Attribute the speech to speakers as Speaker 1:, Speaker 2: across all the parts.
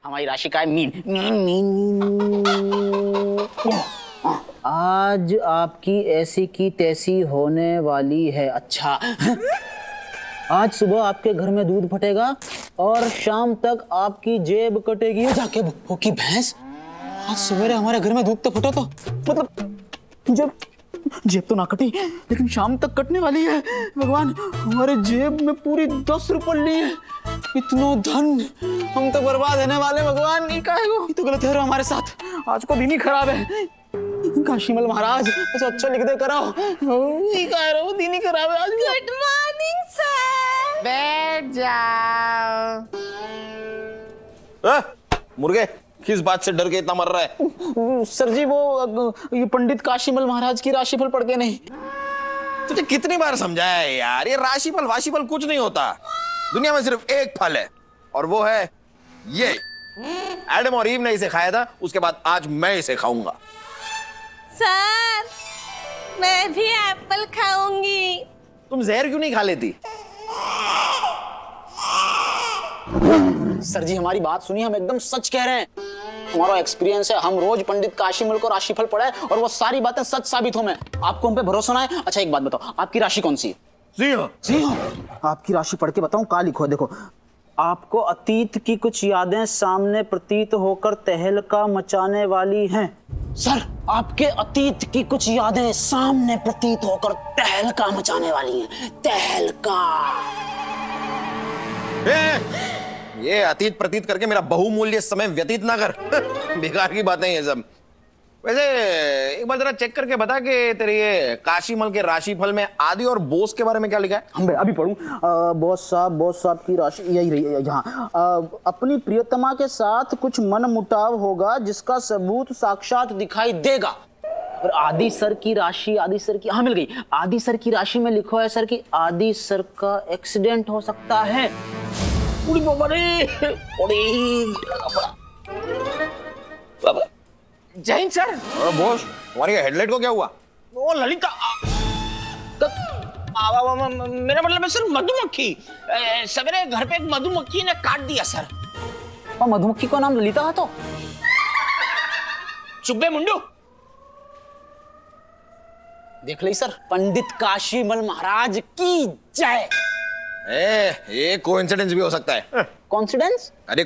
Speaker 1: हमारी राशि का है मीन। Mean mean mean. आज आपकी ऐसी की तैसी होने वाली है। अच्छा, आज सुबह आपके घर में दूध फटेगा और शाम तक आपकी जेब कटेगी। जाके होगी भैंस। आज सवेरे हमारे घर में दूध तो फटा, तो मतलब जेब तो ना कटी, लेकिन शाम तक कटने वाली है। भगवान, हमारे जेब में पूरी 10 रुपये है। इतना धन हम तो बर्बाद होने वाले। भगवान, ये क्या है? ये तो गलत है हमारे साथ। आज को दिन ही खराब है। काशीमल महाराज, ऐसा अच्छा लिख दे कराओ। ये कह रहा हूँ, दिन ही खराब है आज।
Speaker 2: Good morning sir.
Speaker 1: बैठ जाओ।
Speaker 3: मुर्गे, किस बात से डर के इतना मर रहा है?
Speaker 1: सर जी, वो ये पंडित काशीमल महाराज की राशिफल पढ़ के नहीं।
Speaker 3: तुझे कितनी बार समझाया है यार, ये राशिफल वाशिफल कुछ नहीं होता। दुनिया में सिर्फ एक फल है और वो है ये। एडम और ईव ने इसे खाया था, उसके बाद आज मैं इसे खाऊंगा।
Speaker 2: सर, मैं भी एप्पल खाऊंगी।
Speaker 3: तुम जहर क्यों नहीं खा लेती?
Speaker 1: सर जी, हमारी बात सुनिए, हम एकदम सच कह रहे हैं। हमारा एक्सपीरियंस है, हम रोज पंडित काशीमल को राशिफल पढ़े और वो सारी बातें सच साबित हो। में आपको हम पे भरोसा ना है? अच्छा, एक बात बताओ, आपकी राशि कौन सी है?
Speaker 3: सिंह।
Speaker 1: सिंह। आपकी राशि पढ़ के बताऊं, का लिखो देखो। आपको अतीत की कुछ यादें सामने प्रतीत होकर तहलका मचाने वाली हैं। सर, आपके अतीत की कुछ यादें सामने प्रतीत होकर तहलका मचाने वाली हैं। तहलका।
Speaker 3: ये अतीत प्रतीत करके मेरा बहुमूल्य समय व्यतीत ना कर। बेकार की बातें ये सब। वैसे एक बार जरा चेक करके बता कि तेरे ये काशीमल के राशिफल में आदि और बोस के बारे में क्या लिखा है?
Speaker 1: हम अभी पढ़ूं। बोस साहब की राशि यही रही यहाँ। अपनी प्रियतमा के साथ कुछ मनमुटाव होगा जिसका सबूत साक्षात दिखाई देगा। और आदि सर की राशि, आदि सर की, हाँ मिल गई। आदि सर की राशि में लिखो है सर कि आदि सर का एक्सीडेंट हो सकता है।
Speaker 4: जय हिंद सर।
Speaker 3: बोस, तुम्हारी हेडलाइट को क्या हुआ?
Speaker 4: वो ललिता मेरा मतलब है सर मधुमक्खी। सवेरे घर पे एक मधुमक्खी ने काट दिया सर।
Speaker 1: और मधुमक्खी का नाम ललिता है तो?
Speaker 4: चुब्बे मुंडू।
Speaker 1: देख ली सर, पंडित काशीमल महाराज की जय।
Speaker 3: ये कोइंसिडेंस भी हो सकता है।
Speaker 1: कॉन्फिडेंस?
Speaker 3: अरे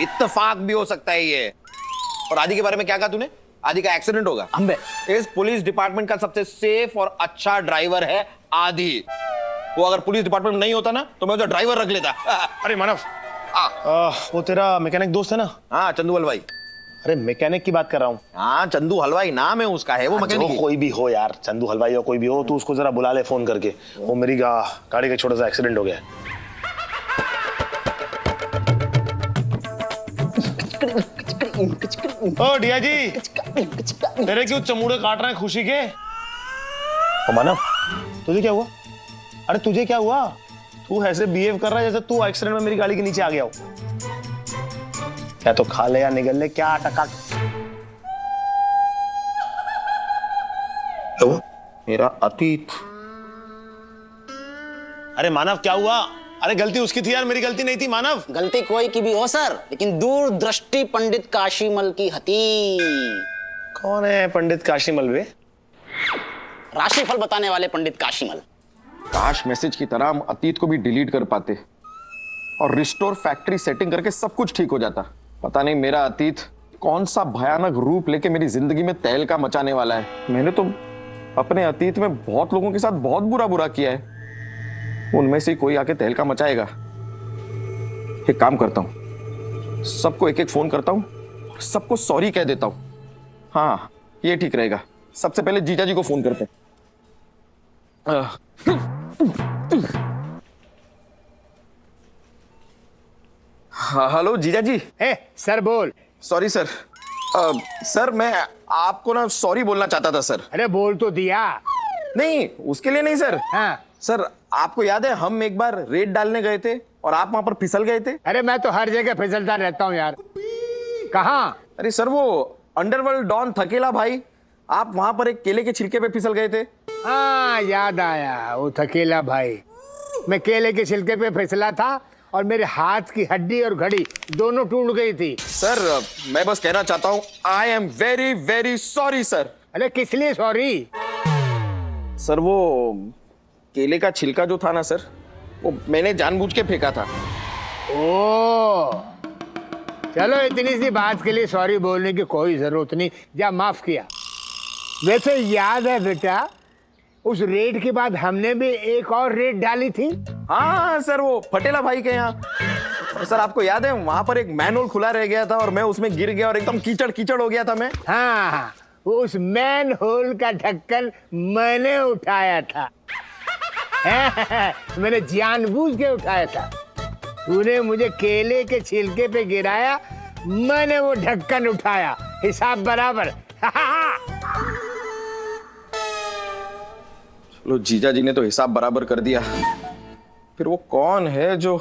Speaker 3: इत्तेफाक भी हो सकता है ये। और आदि के बारे में क्या कहा तूने? आदि का एक्सीडेंट होगा।
Speaker 1: अंबे,
Speaker 3: इस पुलिस डिपार्टमेंट का सबसे सेफ और अच्छा ड्राइवर है आदि। वो अगर पुलिस डिपार्टमेंट में नहीं होता ना तो मैं उसे ड्राइवर रख लेता।
Speaker 5: अरे मानव, वो तेरा मैकेनिक दोस्त है ना?
Speaker 3: हाँ, चंदू हलवाई।
Speaker 5: अरे मैकेनिक की बात कर रहा हूँ।
Speaker 3: हाँ, चंदू हलवाई नाम है उसका, है वो मैकेनिक।
Speaker 5: कोई भी हो यार, चंदू हलवाई हो कोई भी हो, तू उसको जरा बुला ले फोन करके। वो मेरी गाड़ी का छोटा सा एक्सीडेंट हो गया है। ओ डिया जी, तेरे क्यों चमूड़े काट रहे हैं खुशी के? ओ मानव, तुझे क्या हुआ? अरे तुझे क्या हुआ? तू ऐसे बिहेव कर रहा है जैसे तू एक्सीडेंट में मेरी गाड़ी के नीचे आ गया हो। क्या तो खा ले या निगल ले, क्या अटका?
Speaker 3: मेरा अतीत।
Speaker 5: अरे मानव, क्या हुआ? अरे गलती उसकी थी यार, मेरी गलती नहीं थी मानव।
Speaker 1: गलती कोई की भी हो सर, लेकिन दूरदृष्टि पंडित काशीमल की हती।
Speaker 5: कौन है पंडित काशीमल बे?
Speaker 1: राशिफल बताने वाले पंडित काशीमल।
Speaker 3: काश मैसेज की तरह हम अतीत को भी डिलीट कर पाते और रिस्टोर फैक्ट्री सेटिंग करके सब कुछ ठीक हो जाता। पता नहीं मेरा अतीत कौन सा भयानक रूप लेके मेरी जिंदगी में तहलका मचाने वाला है। मैंने तो अपने अतीत में बहुत लोगों के साथ बहुत बुरा किया है। उनमें से कोई आके तहलका मचाएगा। एक काम करता हूं, सबको एक एक फोन करता हूं, सबको सॉरी कह देता हूं। हाँ, ये ठीक रहेगा। सबसे पहले जीजा जी को फोन करते हैं। हेलो जीजा जी।
Speaker 6: सर बोल।
Speaker 3: Sorry sir. सर मैं आपको ना सॉरी बोलना चाहता था सर।
Speaker 6: अरे बोल तो दिया।
Speaker 3: नहीं, उसके लिए नहीं सर।
Speaker 6: हाँ।
Speaker 3: सर आपको याद है हम एक बार रेड डालने गए थे और आप वहां पर फिसल गए थे?
Speaker 6: अरे मैं तो हर जगह फिसलता रहता हूँ यार। कहाँ?
Speaker 3: अरे सर वो अंडरवर्ल्ड डॉन थकेला भाई, आप वहां पर एक केले के छिलके पे फिसल गए थे।
Speaker 6: हाँ याद आया, वो थकेला भाई। मैं केले के छिलके पे फिसला था और मेरे हाथ की हड्डी और घड़ी दोनों टूट गई थी।
Speaker 3: सर मैं बस कहना चाहता हूँ I am very very sorry sir.
Speaker 6: अरे किस लिए सॉरी?
Speaker 3: सर वो केले का छिलका जो था ना सर, वो मैंने जानबूझ के फेंका था।
Speaker 6: ओ, चलो इतनी सी बात के लिए सॉरी बोलने की कोई जरूरत नहीं, जा माफ किया। वैसे याद है बेटा, उस रेड के बाद हमने भी एक और रेड डाली थी।
Speaker 3: हाँ सर, वो पटेला भाई के यहाँ। सर आपको याद है वहां पर एक मैनहोल खुला रह गया था और मैं उसमें गिर गया और एकदम कीचड़ कीचड़ हो गया था मैं।
Speaker 6: हाँ, उस मैन होल का ढक्कन मैंने उठाया था। मैंने जानबूझ के उठाया था। तूने मुझे केले के छिलके पे गिराया, मैंने वो ढक्कन उठाया। हिसाब बराबर।
Speaker 3: लो जीजा जी ने तो हिसाब बराबर कर दिया। फिर वो कौन है जो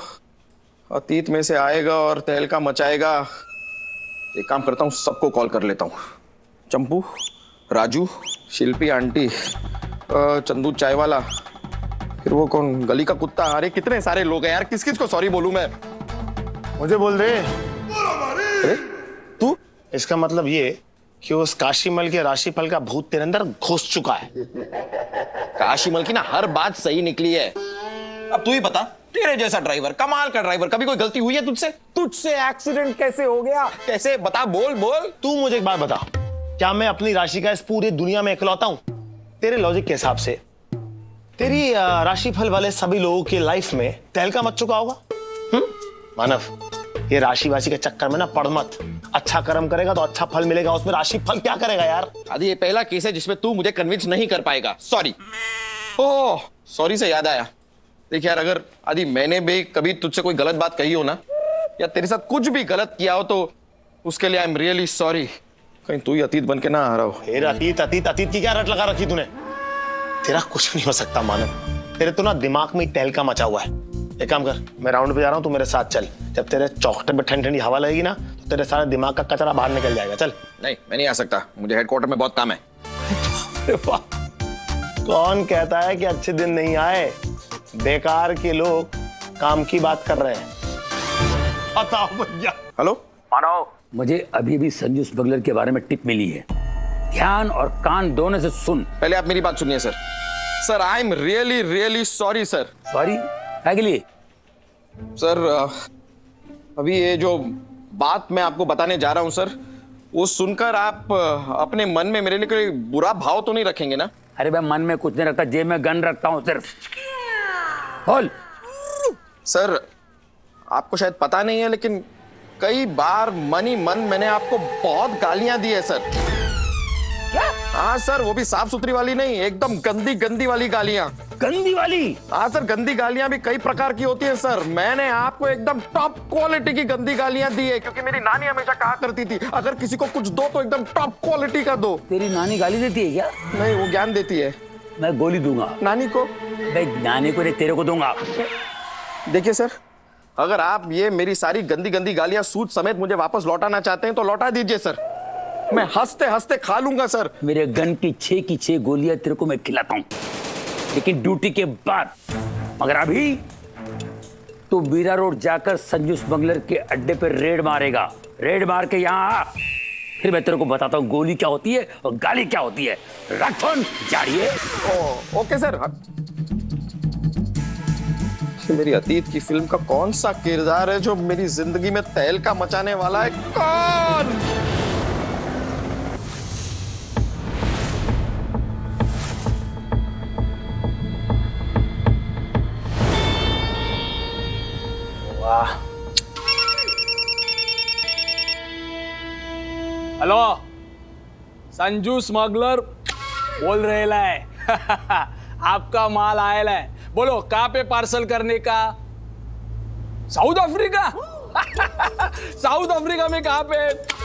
Speaker 3: अतीत में से आएगा और तहलका मचाएगा? एक काम करता हूँ, सबको कॉल कर लेता हूँ। चंपू, राजू, शिल्पी आंटी, चंदू चाय वाला, फिर वो कौन गली का कुत्ता। अरे कितने सारे लोग हैं यार, किस किस को सॉरी बोलूं मैं?
Speaker 5: मुझे बोल दे।
Speaker 3: अरे तू?
Speaker 5: इसका मतलब ये कि उस काशीमल के राशिफल का भूत तेरे अंदर घुस चुका है।
Speaker 3: काशीमल की ना हर बात सही निकली है। अब तू ही बता, तेरे जैसा ड्राइवर, कमाल का ड्राइवर, कभी कोई गलती हुई है तुझसे? तुझसे एक्सीडेंट कैसे हो गया? कैसे? बता, बोल बोल।
Speaker 5: तू मुझे एक बात बता, क्या मैं अपनी राशि का इस पूरी दुनिया में इकलौता हूं? तेरे लॉजिक के हिसाब से तेरी राशिफल वाले सभी लोगों की लाइफ में तहलका मच चुका होगा। मानव, ये राशि वाशी के चक्कर में ना पड़ मत। अच्छा कर्म करेगा तो अच्छा फल मिलेगा, उसमें राशिफल क्या करेगा यार?
Speaker 3: आदि ये पहला केस है जिसमें तू मुझे कन्विंस नहीं कर पाएगा। सॉरी। ओह सॉरी से याद आया, देख यार, अगर आदि मैंने भी कभी तुझसे कोई गलत बात कही हो ना, या तेरे साथ कुछ भी गलत किया हो, तो उसके लिए आई एम रियली सॉरी। कहीं तू ही अतीत बन के ना आ रहा हो।
Speaker 5: फिर अतीत अतीत अतीत की क्या रट लगा रखी तूने? तेरा कुछ नहीं हो सकता मानव, तेरे तो ना दिमाग में ही तहलका मचा हुआ है। एक काम कर, मैं राउंड पे जा रहा हूँ, तू मेरे साथ चल। जब तेरे चौखटे पे ठंडी ठंडी हवा लगेगी ना, तो तेरे सारे दिमाग का कचरा बाहर निकल जाएगा। चल।
Speaker 3: नहीं, मैं नहीं आ सकता, मुझे हेडक्वार्टर में बहुत काम है।
Speaker 5: कौन कहता है कि अच्छे दिन नहीं आए? बेकार के लोग काम की बात कर रहे हैं। बताओ भैया।
Speaker 3: हेलो
Speaker 7: मानो, मुझे अभी भी संजू स्मगलर के बारे में टिप मिली है। ध्यान और कान दोनों से सुन।
Speaker 3: पहले आप मेरी बात सुनिए sir. Sir I am really really sorry sir.
Speaker 7: Sorry क्या के लिए?
Speaker 3: सर अभी ये जो बात मैं आपको बताने जा रहा हूं सर, वो सुनकर आप अपने मन में मेरे लिए कोई बुरा भाव तो नहीं रखेंगे ना?
Speaker 7: अरे भाई, मन में कुछ नहीं रखता, जेब में गन रखता हूँ सिर्फ। बोल।
Speaker 3: सर आपको शायद पता नहीं है, लेकिन कई बार मन ही मन मैंने आपको बहुत गालियां दी है सर।
Speaker 7: क्या?
Speaker 3: हाँ सर, वो भी साफ सुथरी वाली नहीं, एकदम गंदी गंदी वाली गालियां।
Speaker 7: गंदी वाली?
Speaker 3: हाँ सर, गंदी गालियां भी कई प्रकार की होती है सर। मैंने आपको एकदम टॉप क्वालिटी की गंदी गालियां दी है, क्योंकि मेरी नानी हमेशा कहा करती थी, अगर किसी को कुछ दो तो एकदम टॉप क्वालिटी का दो।
Speaker 7: तेरी नानी गाली देती है क्या?
Speaker 3: नहीं, वो ज्ञान देती है।
Speaker 7: मैं गोली दूंगा
Speaker 3: नानी को?
Speaker 7: भाई, नानी को नहीं, तेरे को दूंगा।
Speaker 3: देखिए सर, अगर आप ये मेरी सारी गंदी गंदी गालियां सूद समेत मुझे वापस लौटाना चाहते हैं तो लौटा दीजिए सर, मैं हंसते हंसते खा लूंगा सर।
Speaker 7: मेरे गन की 6 की 6 गोलियां तेरे को मैं खिलाता हूं, लेकिन ड्यूटी के बाद। मगर अभी तू बीरा रोड जाकर संजू स्मगलर के अड्डे पे रेड मारेगा। रेड मार के यहाँ आ, फिर मैं तेरे को बताता हूँ गोली क्या होती है और गाली क्या होती है। रख फोन, जाड़िए।
Speaker 3: Okay sir. मेरी अतीत की फिल्म का कौन सा किरदार है जो मेरी जिंदगी में तहलका मचाने वाला है? कौन?
Speaker 5: वाह।
Speaker 8: हेलो, संजू स्मगलर बोल रहे है। आपका माल आया है, बोलो कहाँ पे पार्सल करने का? South Africa? साउथ अफ्रीका में कहाँ पे?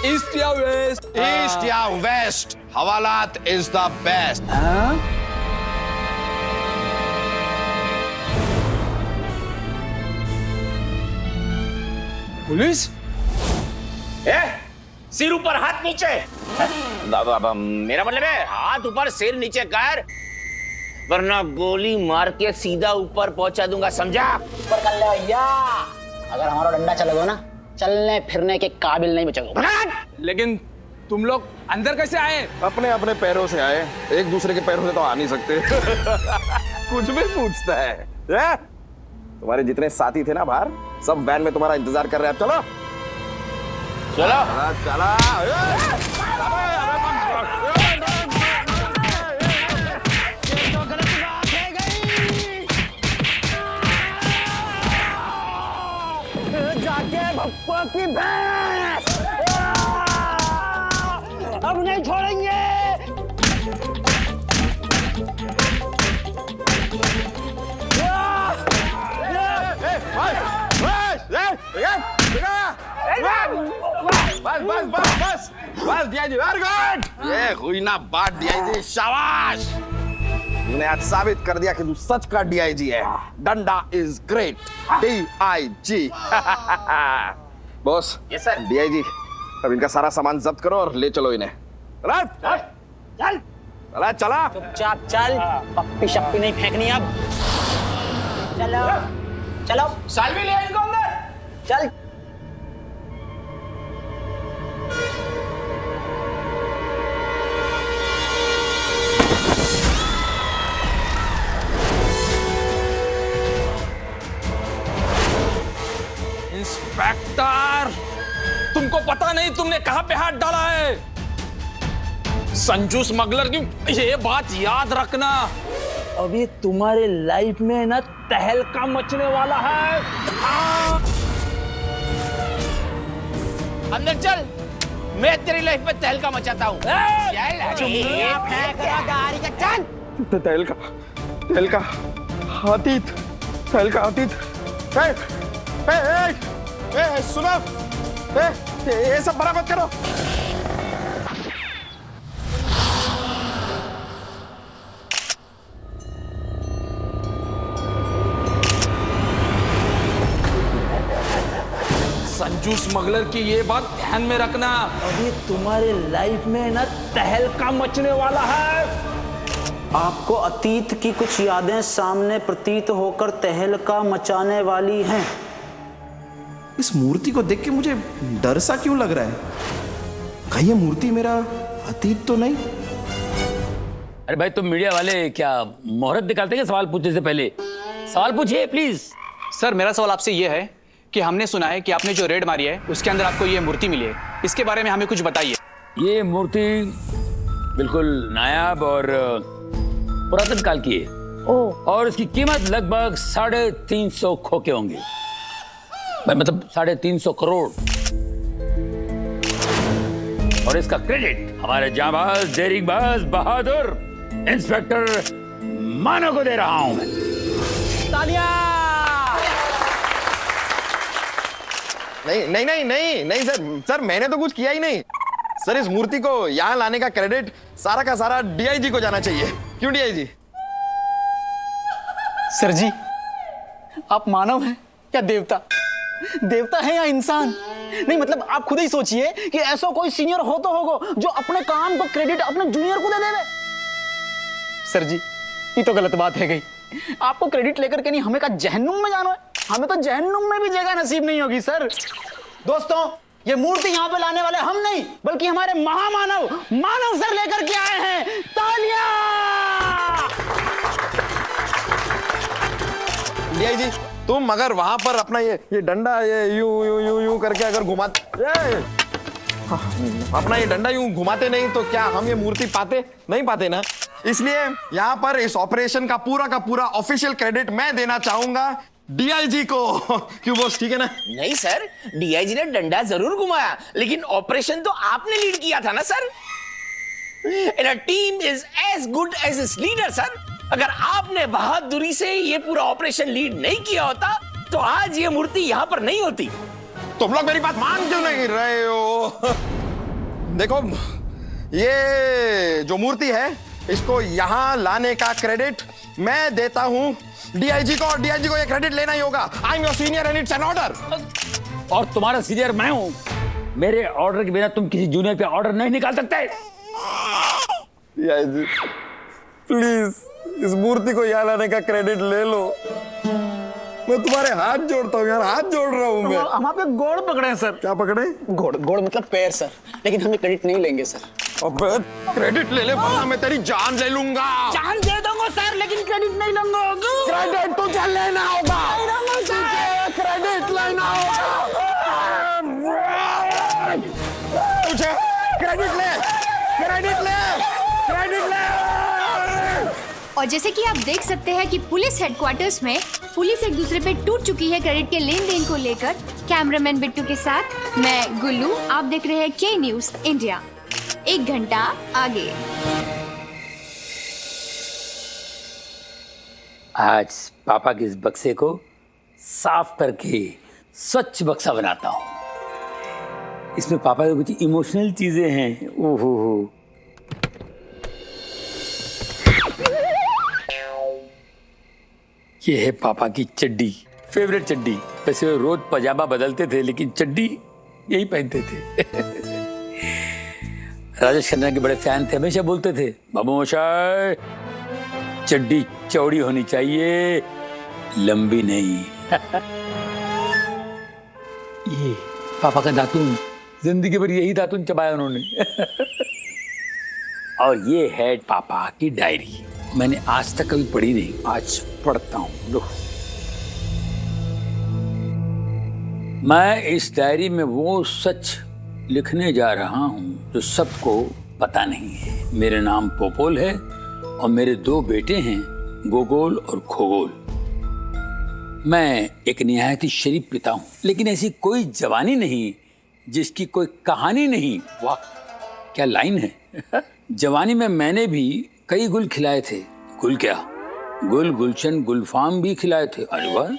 Speaker 8: ईस्ट या वेस्ट?
Speaker 4: ईस्ट या वेस्ट, हवालात इज द बेस्ट।
Speaker 8: पुलिस?
Speaker 4: सिर ऊपर हाथ नीचे। मेरा मतलब है हाथ ऊपर सिर नीचे कर, वरना गोली मार के सीधा ऊपर पहुंचा दूंगा, समझा?
Speaker 1: अगर हमारा डंडा चलेगा ना, चलने फिरने के काबिल नहीं बचोगे।
Speaker 8: लेकिन तुम लोग अंदर कैसे आए?
Speaker 3: अपने अपने पैरों से आए, एक दूसरे के पैरों से तो आ नहीं सकते। कुछ भी पूछता है। तुम्हारे जितने साथी थे ना बाहर, सब वैन में तुम्हारा इंतजार कर रहे हैं। चलो चलो चला।
Speaker 1: जाके भप्पा की भैंस, अब नहीं छोड़ेंगे।
Speaker 3: बस डीआईजी, वेरी गुड। ये हुई ना बात डीआईजी, शाबाश। तूने आज साबित कर दिया कि तू सच का डीआईजी है। डंडा is great. DIG. Boss.
Speaker 4: Yes sir.
Speaker 3: DIG, अब इनका सारा सामान जब्त करो और ले चलो इन्हें।
Speaker 1: चल
Speaker 3: चला चला।
Speaker 1: चुपचाप चल, पप्पी शप्पी नहीं फेंकनी अब। चलो चलो
Speaker 4: सालवी ले इनको अंदर।
Speaker 1: चल।
Speaker 8: इंस्पेक्टर, तुमको पता नहीं तुमने कहां पे हाथ डाला है? संजू स्मगलर की ये बात याद रखना। अभी तुम्हारे लाइफ में ना तहलका मचने वाला है।
Speaker 4: अंदर चल, मैं तेरी लाइफ में तहलका मचाता हूँ।
Speaker 3: तहलका अतीत, तहलका अतीत। सुनो, ये सब बराबर करो।
Speaker 8: संजू स्मगलर की ये बात ध्यान में रखना। अभी तुम्हारे लाइफ में ना तहलका मचने वाला है।
Speaker 1: आपको अतीत की कुछ यादें सामने प्रतीत होकर तहलका मचाने वाली हैं।
Speaker 9: इस मूर्ति को देख के मुझे डर सा क्यों लग रहा है? कहीं ये मूर्ति मेरा अतीत तो नहीं?
Speaker 7: अरे भाई, तुम मीडिया वाले क्या मुहूर्त निकालते हैं सवाल पूछने से पहले? सवाल पूछिए प्लीज।
Speaker 10: सर, मेरा सवाल आपसे ये है कि हमने सुना है कि आपने जो रेड मारी है उसके अंदर आपको ये मूर्ति मिली है। इसके बारे में हमें कुछ बताइए।
Speaker 7: ये मूर्ति बिल्कुल नायाब और पुरातन काल की है। और इसकी कीमत लगभग 350 खोखे होंगे, मतलब 350 करोड़। और इसका क्रेडिट हमारे जांबाज, डेरिंगबाज, बहादुर इंस्पेक्टर मानो को दे रहा हूं मैं।
Speaker 1: तालियां।
Speaker 3: नहीं सर, मैंने तो कुछ किया ही नहीं। सर, इस मूर्ति को यहाँ लाने का क्रेडिट सारा का सारा डीआईजी को जाना चाहिए। क्यों डीआईजी?
Speaker 10: सर जी, आप मानव हैं या देवता? देवता है या इंसान? नहीं मतलब आप खुद ही सोचिए कि ऐसा कोई सीनियर हो तो होगा जो अपने काम को क्रेडिट अपने जूनियर को दे देवे। सर जी, ये तो गलत बात है गई। आपको क्रेडिट लेकर के नहीं, हमें का जहन्नुम में जाना है। हमें तो जहन्नुम में भी जगह नसीब नहीं होगी सर। दोस्तों, ये मूर्ति यहाँ पे लाने वाले हम नहीं बल्कि हमारे महामानव मानव सर लेकर के आए हैं। तालियां।
Speaker 3: डीआईजी, तुम अगर वहां पर अपना ये डंडा यूं करके अगर अपना ये डंडा यूं घुमाते नहीं तो क्या हम ये मूर्ति नहीं पाते ना? इसलिए यहाँ पर इस ऑपरेशन का पूरा ऑफिशियल क्रेडिट मैं देना चाहूंगा डीआईजी को। क्यों बॉस, ठीक है ना?
Speaker 4: नहीं सर, डीआईजी ने डंडा जरूर घुमाया, लेकिन ऑपरेशन तो आपने लीड किया था ना sir. And a team is as good as its leader, sir. अगर आपने बहादुरी से ये पूरा ऑपरेशन लीड नहीं किया होता तो आज ये मूर्ति यहाँ पर नहीं होती।
Speaker 3: तुम लोग मेरी बात मान क्यों नहीं रहे हो? देखो, ये जो मूर्ति है इसको यहाँ लाने का क्रेडिट मैं देता हूं डीआईजी को, और डीआईजी को ये क्रेडिट लेना ही होगा। I am your senior and it's an order.
Speaker 7: और तुम्हारा सीनियर मैं हूं। मेरे ऑर्डर के बिना तुम किसी जूनियर पे ऑर्डर नहीं निकाल सकते।
Speaker 3: डीआईजी, प्लीज इस मूर्ति को यहाँ लाने का क्रेडिट ले लो। मैं तुम्हारे हाथ जोड़ता हूँ यार, हाथ जोड़ रहा हूँ मैं।
Speaker 10: हम आपके गोड़ पकड़े हैं सर।
Speaker 3: क्या पकड़े?
Speaker 10: गोड़ गोड़ मतलब पैर सर, लेकिन हमें क्रेडिट नहीं लेंगे सर।
Speaker 3: अब क्रेडिट ले ले वरना मैं तेरी जान ले लूंगा।
Speaker 10: जान दे दूंगा सर, लेकिन क्रेडिट नहीं लूंगा।
Speaker 3: क्रेडिट तुझे लेना होगा, क्रेडिट लेना होगा, तुझे क्रेडिट ले, क्रेडिट ले, क्रेडिट ले।
Speaker 11: और जैसे कि आप देख सकते हैं कि पुलिस हेडक्वार्टर्स में पुलिस एक दूसरे पे टूट चुकी है क्रेडिट के लेन देन को लेकर। कैमरामैन बिट्टू के साथ मैं गुल्लू, आप देख रहे हैं के न्यूज इंडिया। 1 घंटा आगे।
Speaker 7: आज पापा के इस बक्से को साफ करके स्वच्छ बक्सा बनाता हूँ। इसमें पापा की कुछ इमोशनल चीजें हैं। ओहो, ये है पापा की चड्डी, फेवरेट चड्डी। वैसे वो रोज पजामा बदलते थे, लेकिन चड्डी यही पहनते थे। राजेश खन्ना के बड़े फैन थे, हमेशा बोलते थे बाबू मोशाय चड्डी चौड़ी होनी चाहिए, लंबी नहीं। ये पापा का दातुन, जिंदगी भर यही दातुन चबाया उन्होंने। और ये है पापा की डायरी। मैंने आज तक कभी पढ़ी नहीं, आज पढ़ता हूं। लो, मैं इस डायरी में वो सच लिखने जा रहा हूं जो सबको पता नहीं है। मेरा नाम पोपोल है और मेरे 2 बेटे हैं, गोगोल और खोगोल। मैं एक निहायत ही शरीफ पिता हूं, लेकिन ऐसी कोई जवानी नहीं जिसकी कोई कहानी नहीं। वाह क्या लाइन है। जवानी में मैंने भी कई गुल खिलाए थे। गुल क्या, गुल गुलशन गुलफाम भी खिलाए थे। अरे वाह,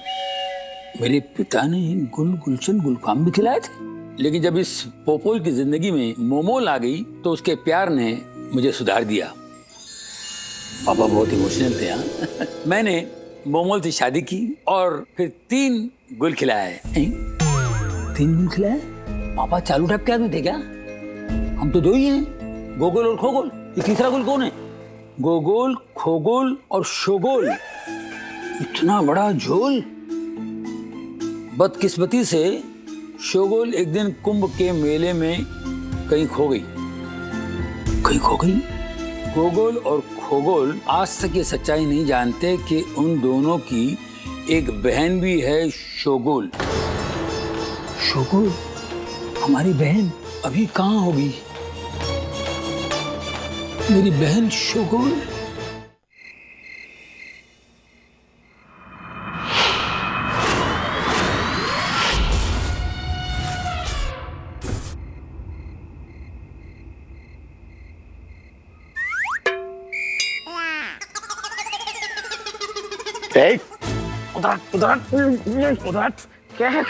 Speaker 7: मेरे पिता ने गुल गुलशन गुलफाम भी खिलाए थे। लेकिन जब इस पोपोल की जिंदगी में मोमोल आ गई तो उसके प्यार ने मुझे सुधार दिया। पापा बहुत इमोशनल थे। हाँ, मैंने मोमोल से शादी की और फिर 3 गुल खिलाए। 3 गुल खिलाए? पापा चालू टाइप के आदमी थे क्या? हम तो 2 ही हैं, गोगोल और खोगोल। ये तीसरा गुल कौन है? गोगोल, खोगोल और शोगोल। इतना बड़ा झोल। बदकिस्मती से शोगोल एक दिन कुंभ के मेले में कहीं खो गई। गोगोल और खोगोल आज तक ये सच्चाई नहीं जानते कि उन दोनों की एक बहन भी है, शोगोल। शोगोल हमारी बहन अभी कहाँ होगी? मेरी बहन शोगोल।
Speaker 5: उधर क्या है?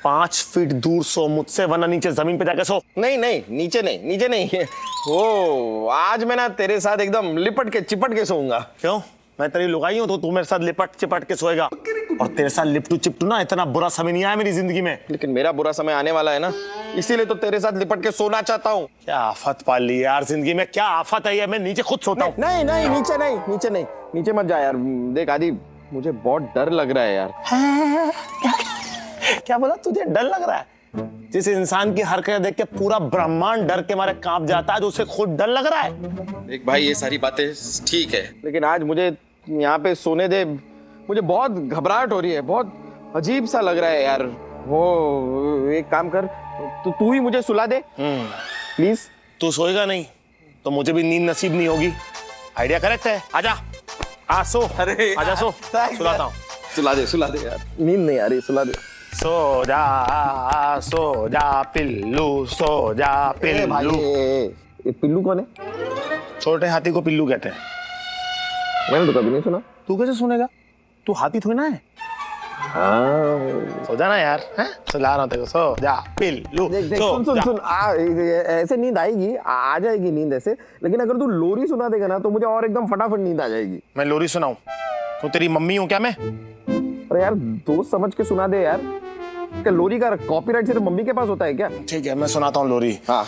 Speaker 5: 5 फीट दूर सो मुझसे, वरना नीचे जमीन पे जाकर सो।
Speaker 3: नहीं नहीं, नीचे नहीं। वो आज मैं ना तेरे साथ एकदम लिपट के चिपट के सोऊंगा।
Speaker 5: क्यों? मैं तेरी लुगाई हूं तो तू मेरे साथ लिपट चिपट के सोएगा। और तेरे साथ लिपटू चिपटू ना इतना बुरा समय नहीं आया मेरी जिंदगी में।
Speaker 3: लेकिन मेरा बुरा समय आने वाला है ना, इसीलिए तो तेरे साथ लिपट के सोना चाहता हूँ।
Speaker 5: क्या आफत पाल ली यार जिंदगी में, क्या आफत है ये। मैं नीचे खुद सोता हूँ।
Speaker 3: नहीं, नीचे मत जा यार। देख आदि, मुझे बहुत डर लग रहा है यार।
Speaker 5: क्या बोला? तुझे डर लग रहा है? जिस इंसान की हरकत देख के पूरा ब्रह्मांड डर के मारे कांप जाता है, तो उसे खुद डर लग रहा है।
Speaker 3: देख भाई, ये सारी बातें ठीक है, लेकिन आज मुझे यहाँ पे सोने दे। मुझे बहुत घबराहट हो रही है, बहुत अजीब सा लग रहा है यार। वो एक काम कर, तो तू ही मुझे सुला दे प्लीज।
Speaker 5: तू सोएगा नहीं तो मुझे भी नींद नसीब नहीं होगी। आइडिया करेक्ट है। आजा, आ सो।
Speaker 3: अरे
Speaker 5: आजा सो, सुलाता हूँ।
Speaker 3: सुला दे यार, नींद नहीं आ रही, सुला दे।
Speaker 5: सो जा पिल्लू, सो जा पिल्लू।
Speaker 3: ये पिल्लू कौन है?
Speaker 5: छोटे हाथी को पिल्लू कहते हैं।
Speaker 3: मैंने तो कभी नहीं सुना।
Speaker 5: तू कैसे सुनेगा? तू हाथी थोड़ी ना है। सो जा ना यार, हैं? सुला रहा हूं तेरे को। सो जा पिल्लू।
Speaker 3: देख सुन ऐसे नींद आएगी, आ जाएगी नींद ऐसे। लेकिन अगर तू लोरी सुना देगा ना तो मुझे और एकदम फटाफट नींद आ जाएगी।
Speaker 5: मैं लोरी सुनाऊं? तो तेरी मम्मी हूं क्या मैं?
Speaker 3: अरे यार, दोस्त समझ के सुना दे यार। क्या लोरी का कॉपीराइट सिर्फ मम्मी के पास होता है क्या?
Speaker 5: ठीक है, मैं सुनाता हूँ लोरी।
Speaker 3: हाँ।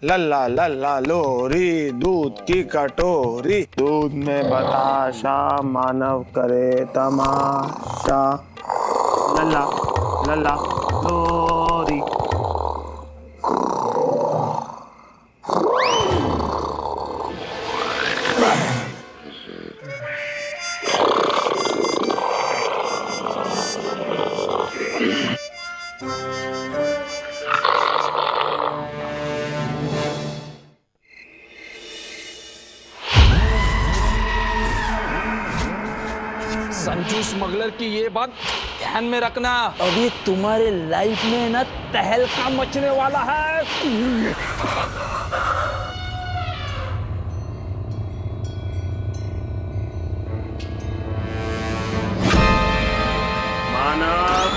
Speaker 5: लल्ला लल्ला लोरी दूध की कटोरी, दूध में बताशा मानव करे तमाशा, लल्ला लल्ला लोरी।
Speaker 8: संजू स्मगलर की ये बात ध्यान में रखना।
Speaker 7: अभी तुम्हारे लाइफ में ना तहलका मचने वाला है।
Speaker 9: मानव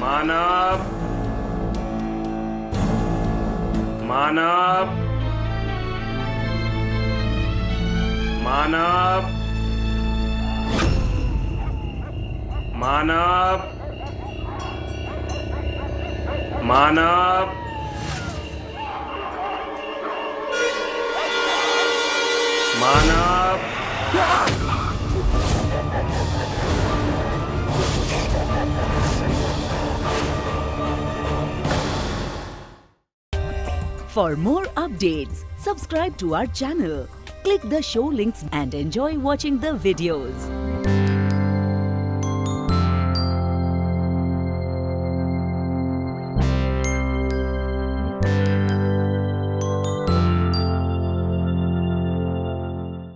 Speaker 9: मानव मानव मानव मानव मानव मानव।
Speaker 12: For more updates, subscribe to our channel, click the show links and enjoy watching the videos.